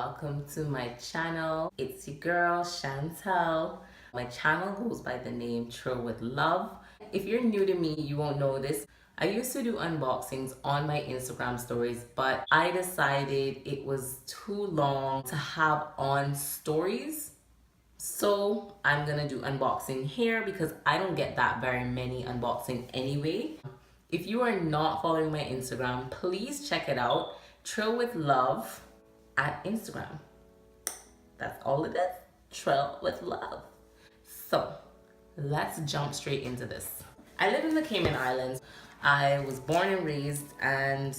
welcome to my channel. It's your girl Chantel. My channel goes by the name Trill with Love. If you're new to me, you won't know this. I used to do unboxings on my Instagram stories, but I decided it was too long to have on stories. So I'm gonna do unboxing here because I don't get that very many unboxing anyway. If you are not following my Instagram, please check it out. Trill with Love at Instagram. That's all it is. Trill with Love. So let's jump straight into this. I live in the Cayman Islands. I was born and raised, and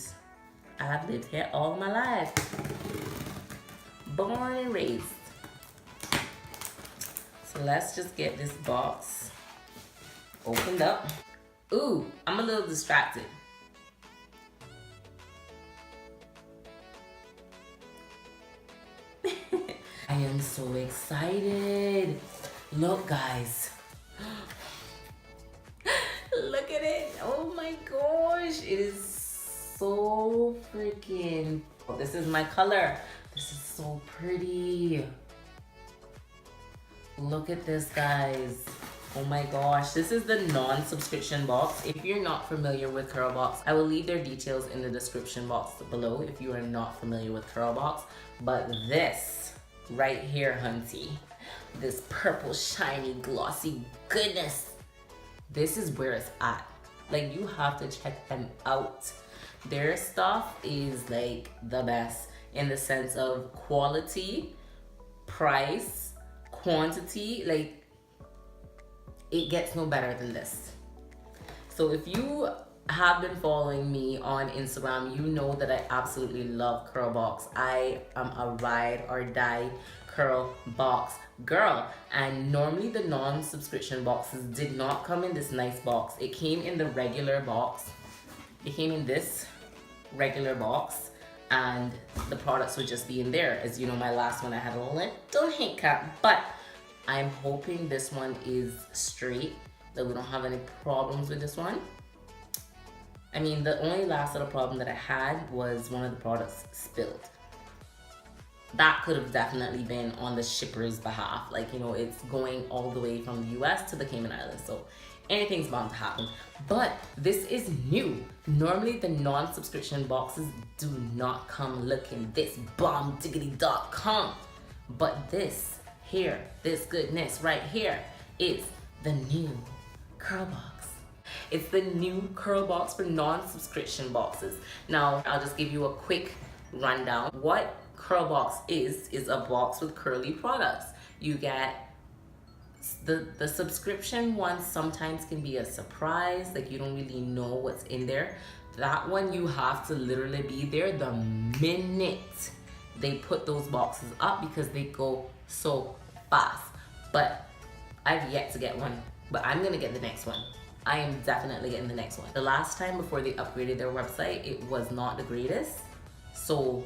I've lived here all my life. Born and raised. So let's just get this box opened up. Ooh, I'm a little distracted. I am so excited. Look, guys. Look at it. Oh my gosh. It is so freaking... Oh, this is my color. This is so pretty. Look at this, guys. Oh my gosh, this is the non-subscription box. If you're not familiar with CurlBox, I will leave their details in the description box below if you are not familiar with CurlBox. But this right here, hunty, this purple, shiny, glossy goodness, this is where it's at. Like, you have to check them out. Their stuff is like the best in the sense of quality, price, quantity. Like, it gets no better than this. So if you have been following me on Instagram, you know that I absolutely love CurlBox. I am a ride or die CurlBox girl. And normally the non-subscription boxes did not come in this nice box. It came in the regular box. It came in this regular box, and the products would just be in there. As you know, my last one I had a little hiccup, but I'm hoping this one is straight, that we don't have any problems with this one. I mean, the only last little problem that I had was one of the products spilled. That could have definitely been on the shipper's behalf. Like, you know, it's going all the way from the US to the Cayman Islands, so anything's bound to happen. But this is new. Normally the non-subscription boxes do not come looking this bombdiggity.com. But this here, this goodness right here is the new CurlBox. It's the new CurlBox for non-subscription boxes. Now, I'll just give you a quick rundown. What CurlBox is a box with curly products. You get the subscription one sometimes can be a surprise, like you don't really know what's in there. That one you have to literally be there the minute they put those boxes up because they go so fast. But I've yet to get one, but I'm gonna get the next one. I am definitely getting the next one. The last time before they upgraded their website, it was not the greatest, so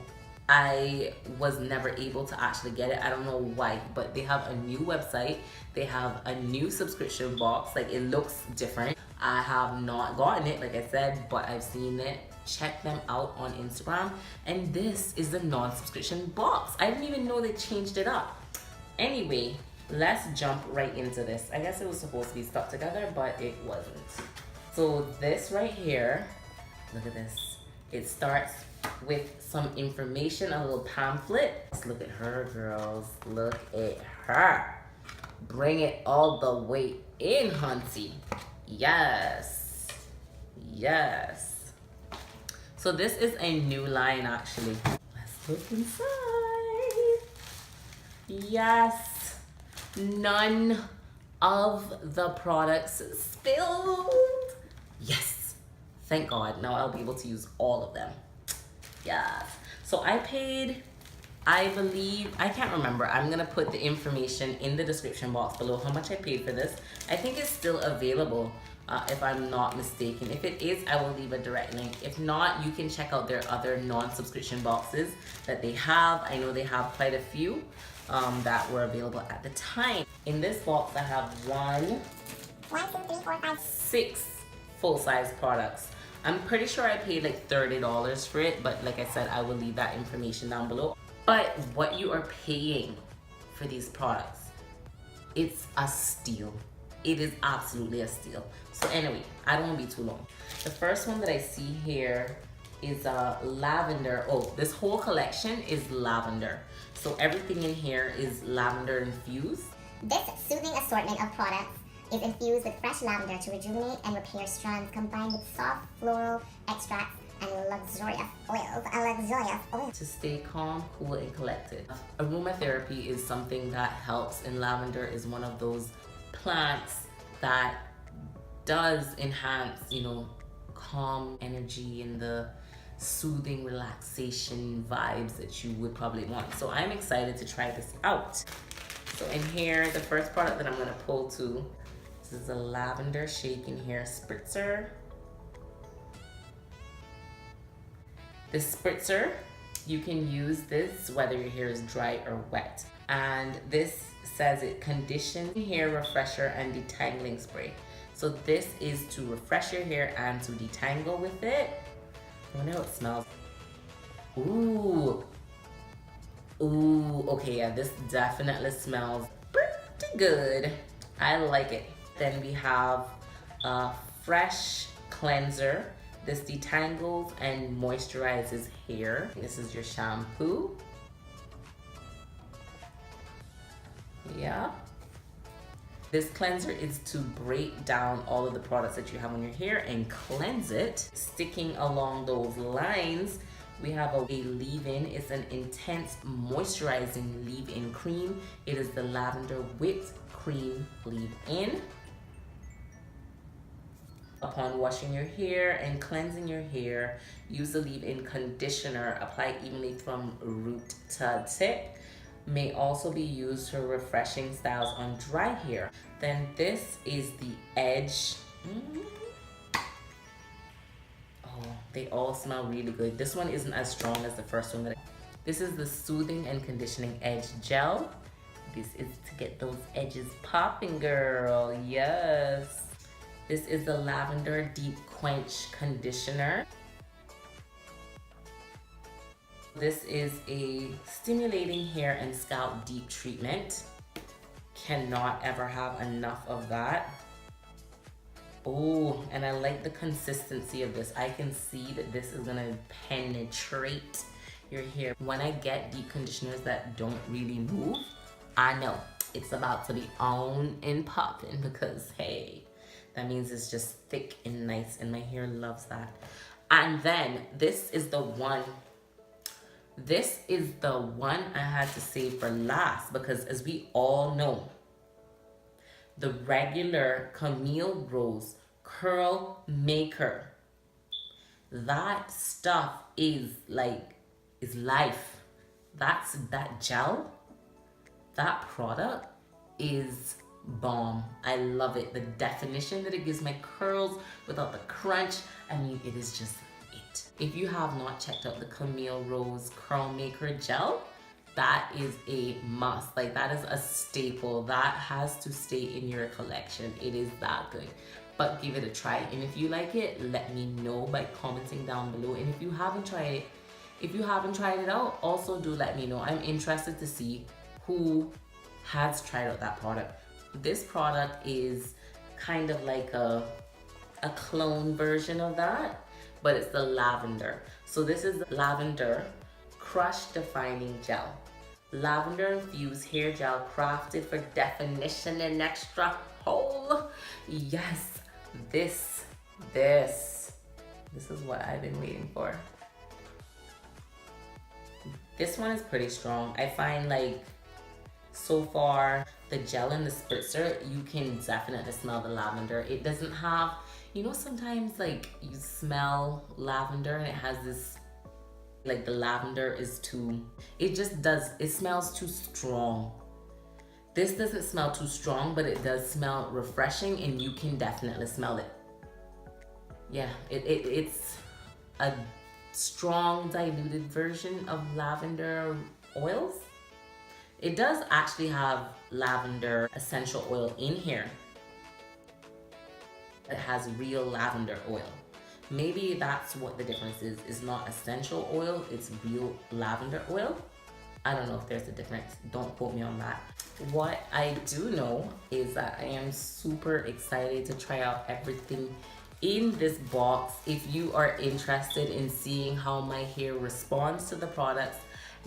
I was never able to actually get it. I don't know why, but they have a new website. They have a new subscription box. Like, it looks different. I have not gotten it, like I said, but I've seen it. Check them out on Instagram. And this is the non-subscription box. I didn't even know they changed it up. Anyway, let's jump right into this. I guess it was supposed to be stuck together, but it wasn't. So this right here, look at this. It starts with some information, a little pamphlet. Let's look at her, girls. Look at her. Bring it all the way in, hunty. Yes. Yes. So this is a new line, actually. Let's look inside. Yes. None of the products spilled. Yes. Thank God. Now I'll be able to use all of them. Yes. So I paid, I believe, I can't remember. I'm gonna put the information in the description box below how much I paid for this. I think it's still available, if I'm not mistaken. If it is, I will leave a direct link. If not, you can check out their other non-subscription boxes that they have. I know they have quite a few that were available at the time. In this box, I have 6 full-size products. I'm pretty sure I paid like $30 for it, but like I said, I will leave that information down below. But what you are paying for these products, it's a steal. It is absolutely a steal. So anyway, I don't want to be too long. The first one that I see here is lavender. Oh, this whole collection is lavender. So everything in here is lavender infused. This soothing assortment of products is infused with fresh lavender to rejuvenate and repair strands, combined with soft floral extracts and luxurious oils. To stay calm, cool, and collected. Aromatherapy is something that helps, and lavender is one of those plants that does enhance, you know, calm energy and the soothing relaxation vibes that you would probably want. So I'm excited to try this out. So in here, the first product that I'm gonna pull to, this is a lavender shaking hair spritzer. This spritzer, you can use this whether your hair is dry or wet. And this says it conditions hair refresher and detangling spray. So this is to refresh your hair and to detangle with it. I wonder how it smells. Ooh. Ooh, okay, yeah, this definitely smells pretty good. I like it. Then we have a fresh cleanser. This detangles and moisturizes hair. This is your shampoo. Yeah. This cleanser is to break down all of the products that you have on your hair and cleanse it. Sticking along those lines, we have a leave-in. It's an intense moisturizing leave-in cream. It is the lavender whipped cream leave-in. Upon washing your hair and cleansing your hair, use the leave-in conditioner. Apply evenly from root to tip. May also be used for refreshing styles on dry hair. Then this is the Edge. Oh, they all smell really good. This one isn't as strong as the first one. This is the Soothing and Conditioning Edge Gel. This is to get those edges popping, girl. Yes. This is the Lavender Deep Quench Conditioner. This is a stimulating hair and scalp deep treatment. Cannot ever have enough of that. Oh, and I like the consistency of this. I can see that this is gonna penetrate your hair. When I get deep conditioners that don't really move, I know it's about to be on and popping, because hey, that means it's just thick and nice, and my hair loves that. And then this is the one I had to save for last, because as we all know, the regular Camille Rose Curl Maker, that stuff is life. That gel, that product is bomb. I love it. The definition that it gives my curls without the crunch, I mean, it is just it. If you have not checked out the Camille Rose Curl Maker Gel, that is a must. Like, that is a staple. That has to stay in your collection. It is that good. But give it a try. And if you like it, let me know by commenting down below. And if you haven't tried it out, also do let me know. I'm interested to see who has tried out that product. This product is kind of like a clone version of that, but it's the lavender. So this is the Lavender Crush Defining Gel. Lavender infused hair gel crafted for definition and extra hold. Yes, this is what I've been waiting for. This one is pretty strong. I find, like, so far, the gel and the spritzer, you can definitely smell the lavender. It doesn't have, you know, sometimes like you smell lavender and it has this, like, the lavender is too, it smells too strong. This doesn't smell too strong, but it does smell refreshing, and you can definitely smell it. Yeah, it's a strong diluted version of lavender oils. It does actually have lavender essential oil in here. It has real lavender oil. Maybe that's what the difference is. It's not essential oil, it's real lavender oil. I don't know if there's a difference. Don't quote me on that. What I do know is that I am super excited to try out everything in this box. If you are interested in seeing how my hair responds to the products,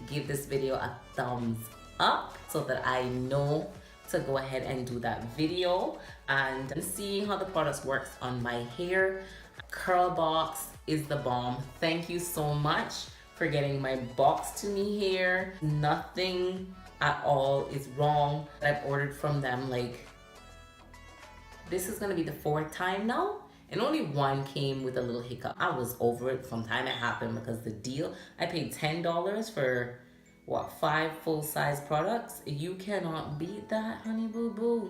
give this video a thumbs up so that I know to go ahead and do that video and see how the products works on my hair. CurlBox is the bomb. Thank you so much for getting my box to me here. Nothing at all is wrong. I've ordered from them, like, this is gonna be the 4th time now, and only one came with a little hiccup. I was over it from the time it happened because the deal, I paid $10 for what, 5 full-size products. You cannot beat that, honey boo boo.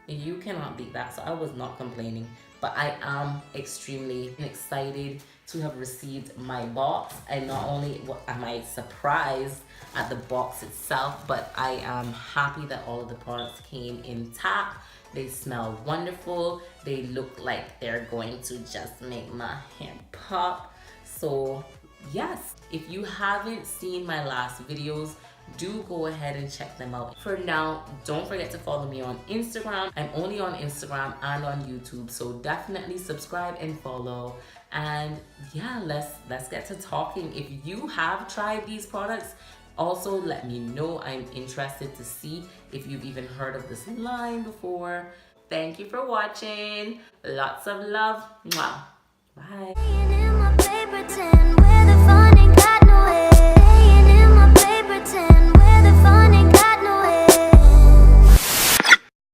You cannot beat that. So I was not complaining, but I am extremely excited to have received my box. And not only am I surprised at the box itself, but I am happy that all of the products came intact. They smell wonderful. They look like they're going to just make my hair pop. So yes, if you haven't seen my last videos, do go ahead and check them out. For now, don't forget to follow me on Instagram. I'm only on Instagram and on YouTube, so definitely subscribe and follow. And yeah, let's get to talking. If you have tried these products, also let me know. I'm interested to see if you've even heard of this line before. Thank you for watching. Lots of love. Mwah. Bye.